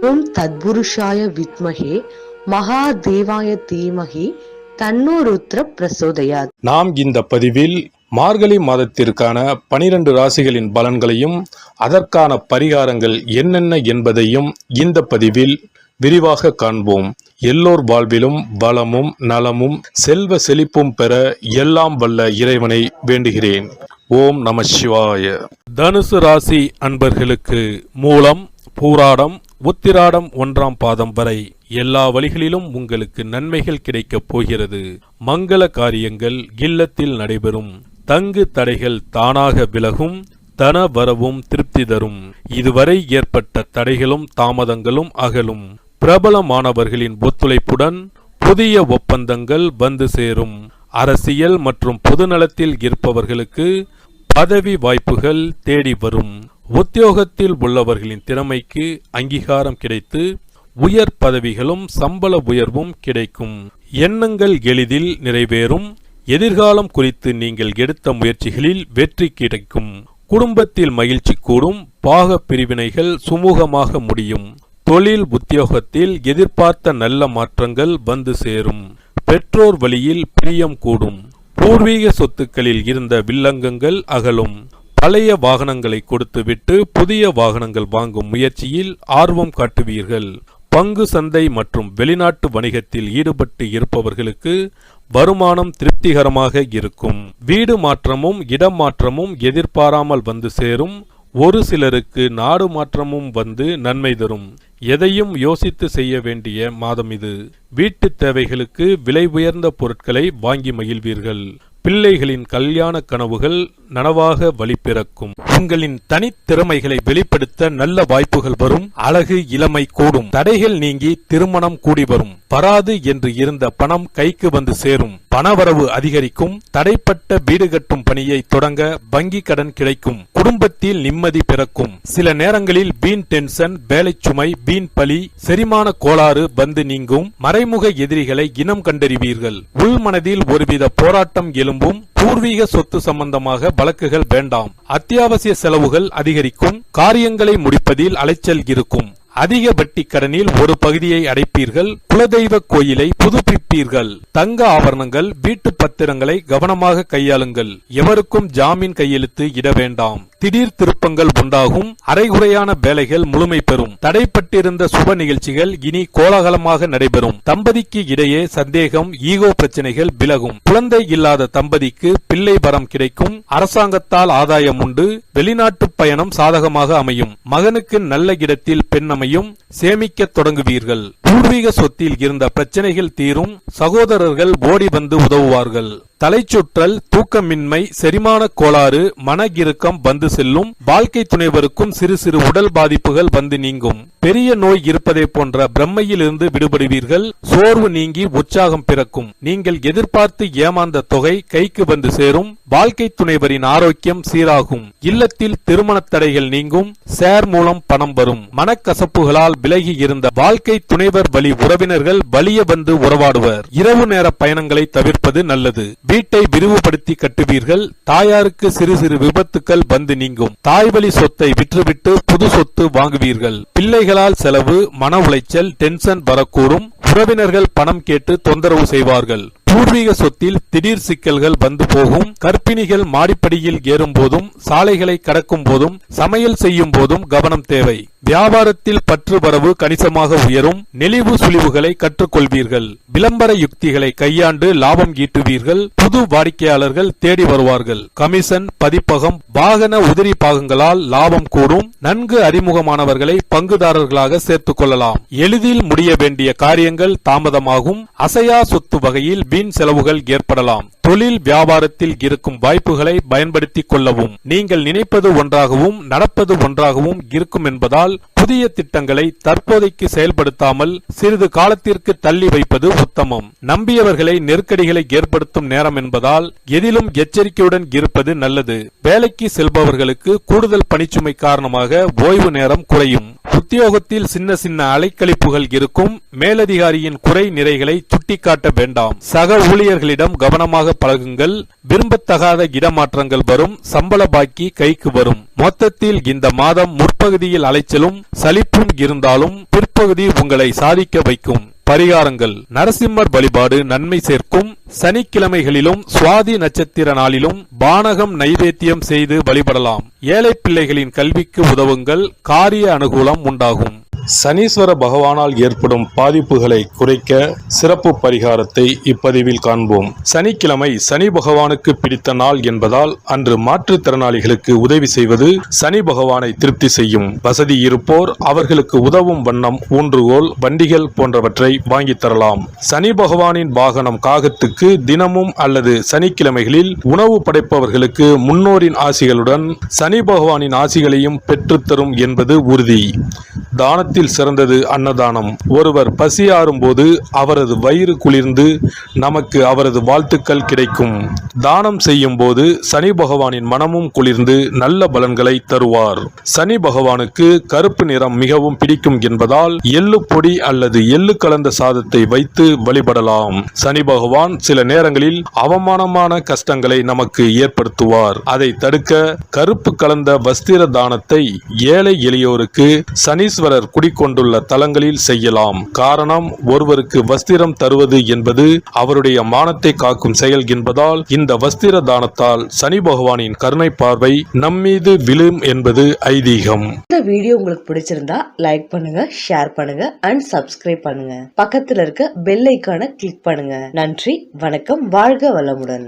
ஓம் தத்புருஷாய வித்மஹே மகாதேவாய தீமஹி தன்னோ ருத்ர பிரசோதயாத். நாம் இந்த பதிவில் மார்கழி மாதத்திற்கான 12 ராசிகளின் பலன்களையும் அதற்கான பரிகாரங்கள் என்னென்ன என்பதையும் இந்த பதிவில் விரிவாக காண்போம். எல்லோர் வாழ்விலும் வளமும் நலமும் செல்வ செழிப்பும் பெற எல்லாம் வல்ல இறைவனை வேண்டுகிறேன். ஓம் நம சிவாய. தனுசு ராசி அன்பர்களுக்கு மூலம், பூராடம், உத்திராடம் 1ஆம் பாதம் வரை எல்லா வழிகளிலும் உங்களுக்கு நன்மைகள் கிடைக்கப் போகிறது. மங்கள காரியங்கள் இல்லத்தில் நடைபெறும். தங்கு தடைகள் தானாக விலகும். தன வரவும் திருப்தி தரும். இதுவரை ஏற்பட்ட தடைகளும் தாமதங்களும் அகலும். பிரபலமானவர்களின் ஒத்துழைப்புடன் புதிய ஒப்பந்தங்கள் வந்து சேரும். அரசியல் மற்றும் பொதுநலத்தில் இருப்பவர்களுக்கு பதவி வாய்ப்புகள் தேடி வரும். உத்தியோகத்தில் உள்ளவர்களின் திறமைக்கு அங்கீகாரம் கிடைத்து உயர் பதவிகளும் சம்பள உயர்வும் கிடைக்கும். எண்ணங்கள் எளிதில் நிறைவேறும். எதிர்காலம் குறித்து நீங்கள் எடுத்த முயற்சிகளில் வெற்றி கிடைக்கும். குடும்பத்தில் மகிழ்ச்சி கூடும். பாக பிரிவினைகள் சுமூகமாக முடியும். தொழில் உத்தியோகத்தில் எதிர்பார்த்த நல்ல மாற்றங்கள் வந்து சேரும். பெற்றோர் வழியில் பிரியம் கூடும். பூர்வீக சொத்துக்களில் இருந்த வில்லங்கங்கள் அகலும். பழைய வாகனங்களை கொடுத்துவிட்டு புதிய வாகனங்கள் வாங்கும் முயற்சியில் ஆர்வம் காட்டுவீர்கள். பங்கு சந்தை மற்றும் வெளிநாட்டு வணிகத்தில் ஈடுபட்டு இருப்பவர்களுக்கு வருமானம் திருப்திகரமாக இருக்கும். வீடு மாற்றமும் இடம் மாற்றமும் எதிர்பாராமல் வந்து சேரும். ஒரு சிலருக்கு நாடு மாற்றமும் வந்து நன்மை தரும். எதையும் யோசித்து செய்ய வேண்டிய மாதம் இது. வீட்டு தேவைகளுக்கு விலை உயர்ந்த பொருட்களை வாங்கி மகிழ்வீர்கள். பிள்ளைகளின் கல்யாண கனவுகள் நனவாக வழிபிறக்கும். உங்களின் தனித்திறமைகளை வெளிப்படுத்த நல்ல வாய்ப்புகள் வரும். அழகு இளமை கூடும். தடைகள் நீங்கி திருமணம் கூடி வரும். வராது என்று இருந்த பணம் கைக்கு வந்து சேரும். பணவரவு அதிகரிக்கும். தடைப்பட்ட வீடு கட்டும் பணியை தொடங்க வங்கி கடன் கிடைக்கும். குடும்பத்தில் நிம்மதி பிறக்கும். சில நேரங்களில் வீண் டென்ஷன், வேலை சுமை, வீண் பலி, செரிமான கோளாறு வந்து நீங்கும். மறைமுக எதிரிகளை இனம் கண்டறிவீர்கள். உள்மனதில் ஒருவித போராட்டம் எழும்பும். பூர்வீக சொத்து சம்பந்தமாக வழக்குகள் வேண்டாம். அத்தியாவசிய செலவுகள் அதிகரிக்கும். காரியங்களை முடிப்பதில் அலைச்சல் இருக்கும். அதிக வட்டி கடனில் ஒரு பகுதியை அடைப்பீர்கள். குலதெய்வ கோயிலை புதுப்பிப்பீர்கள். தங்க ஆபரணங்கள், வீட்டு பத்திரங்களை கவனமாக கையாளுங்கள். எவருக்கும் ஜாமீன் கையெழுத்து இட வேண்டாம். திடீர் திருப்பங்கள் உண்டாகும். அரைகுறையான வேலைகள் முழுமை பெறும். தடைப்பட்டிருந்த சுப நிகழ்ச்சிகள் இனி கோலாகலமாக நடைபெறும். தம்பதிக்கு இடையே சந்தேகம், ஈகோ பிரச்சனைகள் விலகும். குழந்தை இல்லாத தம்பதிக்கு பிள்ளை வரம் கிடைக்கும். அரசாங்கத்தால் ஆதாயம் உண்டு. வெளிநாட்டு பயணம் சாதகமாக அமையும். மகனுக்கு நல்ல இடத்தில் பெண் அமையும். சேமிக்க தொடங்குவீர்கள். பூர்வீக சொத்தில் இருந்த பிரச்சனைகள் தீரும். சகோதரர்கள் ஓடி வந்து உதவுவார்கள். தலைச்சுற்றல், தூக்கமின்மை, செரிமான கோளாறு, மன இறுக்கம் வந்து செல்லும். வாழ்க்கை துணைவருக்கும் சிறு சிறு உடல் பாதிப்புகள் வந்து நீங்கும். பெரிய நோய் இருப்பதை போன்ற பிரம்மையிலிருந்து விடுபடுவீர்கள். சோர்வு நீங்கி உற்சாகம் பிறக்கும். நீங்கள் எதிர்பார்த்து ஏமாந்த தொகை கைக்கு வந்து சேரும். வாழ்க்கை துணைவரின் ஆரோக்கியம் சீராகும். இல்லத்தில் திருமண தடைகள் நீங்கும். ஷேர் மூலம் பணம் வரும். மனக்கசப்புகளால் விலகி இருந்த வாழ்க்கை துணைவர் வழி உறவினர்கள் வலிய வந்து உறவாடுவர். இரவு நேர பயணங்களை தவிர்ப்பது நல்லது. வீட்டை விரிவுபடுத்தி கட்டுவீர்கள். தாயாருக்கு சிறு சிறு விபத்துக்கள் வந்து நீங்கும். தாய்வழி சொத்தை விற்றுவிட்டு புது சொத்து வாங்குவீர்கள். பிள்ளைகளால் செலவு, மன உளைச்சல், டென்ஷன் வரக்கூடும். உறவினர்கள் பணம் கேட்டு தொந்தரவு செய்வார்கள். பூர்வீக சொத்தில் திடீர் சிக்கல்கள் வந்து போகும். கர்ப்பிணிகள் மாடிப்படியில் ஏறும் போதும், சாலைகளை கடக்கும் போதும், சமையல் செய்யும் போதும் கவனம் தேவை. வியாபாரத்தில் பற்று வரவு கணிசமாக உயரும். நெளிவு சுழிவுகளை கற்றுக்கொள்வீர்கள். விளம்பர யுக்திகளை கையாண்டு லாபம் ஈட்டுவீர்கள். புது வாடிக்கையாளர்கள் தேடி வருவார்கள். கமிஷன், பதிப்பகம், வாகன உதிரி பாகங்களால் லாபம் கூடும். நன்கு அறிமுகமானவர்களை பங்குதாரர்களாக சேர்த்துக் கொள்ளலாம். எளிதில் முடிய வேண்டிய காரியங்கள் தாமதமாகும். அசையா சொத்து வகையில் வீண் செலவுகள் ஏற்படலாம். தொழில் வியாபாரத்தில் இருக்கும் வாய்ப்புகளை பயன்படுத்திக் கொள்ளவும். நீங்கள் நினைப்பது ஒன்றாகவும் நடப்பது ஒன்றாகவும் இருக்கும் என்பதால் புதிய திட்டங்களை தற்போதைக்கு செயல்படுத்தாமல் சிறிது காலத்திற்கு தள்ளி வைப்பது உத்தமம். நம்பியவர்களை நெருக்கடிகளை ஏற்படுத்தும் நேரம் என்பதால் எதிலும் எச்சரிக்கையுடன் இருப்பது நல்லது. வேலைக்கு செல்பவர்களுக்கு கூடுதல் பணிச்சுமை காரணமாக ஓய்வு நேரம் குறையும். உத்தியோகத்தில் சின்ன சின்ன அலைக்கழிப்புகள் இருக்கும். மேலதிகாரியின் குறை நிறைகளை சுட்டி சுட்டிக்காட்ட வேண்டாம். சக ஊழியர்களிடம் கவனமாக பழகுங்கள். விரும்பத்தகாத இடமாற்றங்கள் வரும். சம்பள பாக்கி கைக்கு வரும். மொத்தத்தில் இந்த மாதம் முற்பகுதியில் அலைச்சலும் சலிப்பும் இருந்தாலும் பிற்பகுதி உங்களை சாதிக்க வைக்கும். பரிகாரங்கள்: நரசிம்மர் வழிபாடு நன்மை சேர்க்கும். சனிக்கிழமைகளிலும் சுவாதி நட்சத்திர நாளிலும் பானகம் நைவேத்தியம் செய்து வழிபடலாம். ஏழை பிள்ளைகளின் கல்விக்கு உதவுங்கள். காரிய அனுகூலம் உண்டாகும். சனீஸ்வர பகவானால் ஏற்படும் பாதிப்புகளை குறைக்க சிறப்பு பரிகாரத்தை இப்பதிவில் காண்போம். சனிக்கிழமை சனி பகவானுக்கு பிடித்த நாள் என்பதால் அன்று மாற்றுத்திறனாளிகளுக்கு உதவி செய்வது சனி பகவானை திருப்தி செய்யும். வசதி இருப்போர் அவர்களுக்கு உதவும் வண்ணம் ஊன்றுகோல், வண்டிகள் போன்றவற்றை வாங்கித் தரலாம். சனி பகவானின் வாகனம் காகத்துக்கு தினமும் அல்லது சனிக்கிழமைகளில் உணவு படைப்பவர்களுக்கு முன்னோரின் ஆசிகளுடன் சனி பகவானின் ஆசிகளையும் பெற்றுத்தரும் என்பது உறுதி. தானத்தில் சிறந்தது அன்னதானம். ஒருவர் பசியாறும் போது அவரது வயிறு குளிர்ந்து நமக்கு அவரது வாழ்த்துக்கள் கிடைக்கும். தானம் செய்யும் போது சனி பகவானின் மனமும் குளிர்ந்து நல்ல பலன்களை தருவார். சனி பகவானுக்கு கருப்பு நிறம் மிகவும் பிடிக்கும் என்பதால் எள்ளு பொடி அல்லது எள்ளு கலந்த சாதத்தை வைத்து வழிபடலாம். சனி பகவான் சில நேரங்களில் அவமானமான கஷ்டங்களை நமக்கு ஏற்படுத்துவார். அதை தடுக்க கருப்பு கலந்த வஸ்திர தானத்தை ஏழை எளியோருக்கு சனீஸ்வரர் குடிக்கொண்டுள்ள தலங்களில் செய்யலாம். காரணம், ஒருவருக்கு வஸ்திரம் தருவது என்பது அவருடைய மானத்தை காக்கும் செயல் என்பதால் இந்த வஸ்திர தானத்தால் சனி பகவானின் கருணை பார்வை நம்மீது விழும் என்பது ஐதீகம். இந்த வீடியோ உங்களுக்கு பிடிச்சிருந்தா லைக் பண்ணுங்க, ஷேர் பண்ணுங்க அண்ட் சப்ஸ்கிரைப் பண்ணுங்க. பக்கத்துல இருக்க பெல் ஐகானை கிளிக் பண்ணுங்க. நன்றி, வணக்கம், வாழ்க வளமுடன்.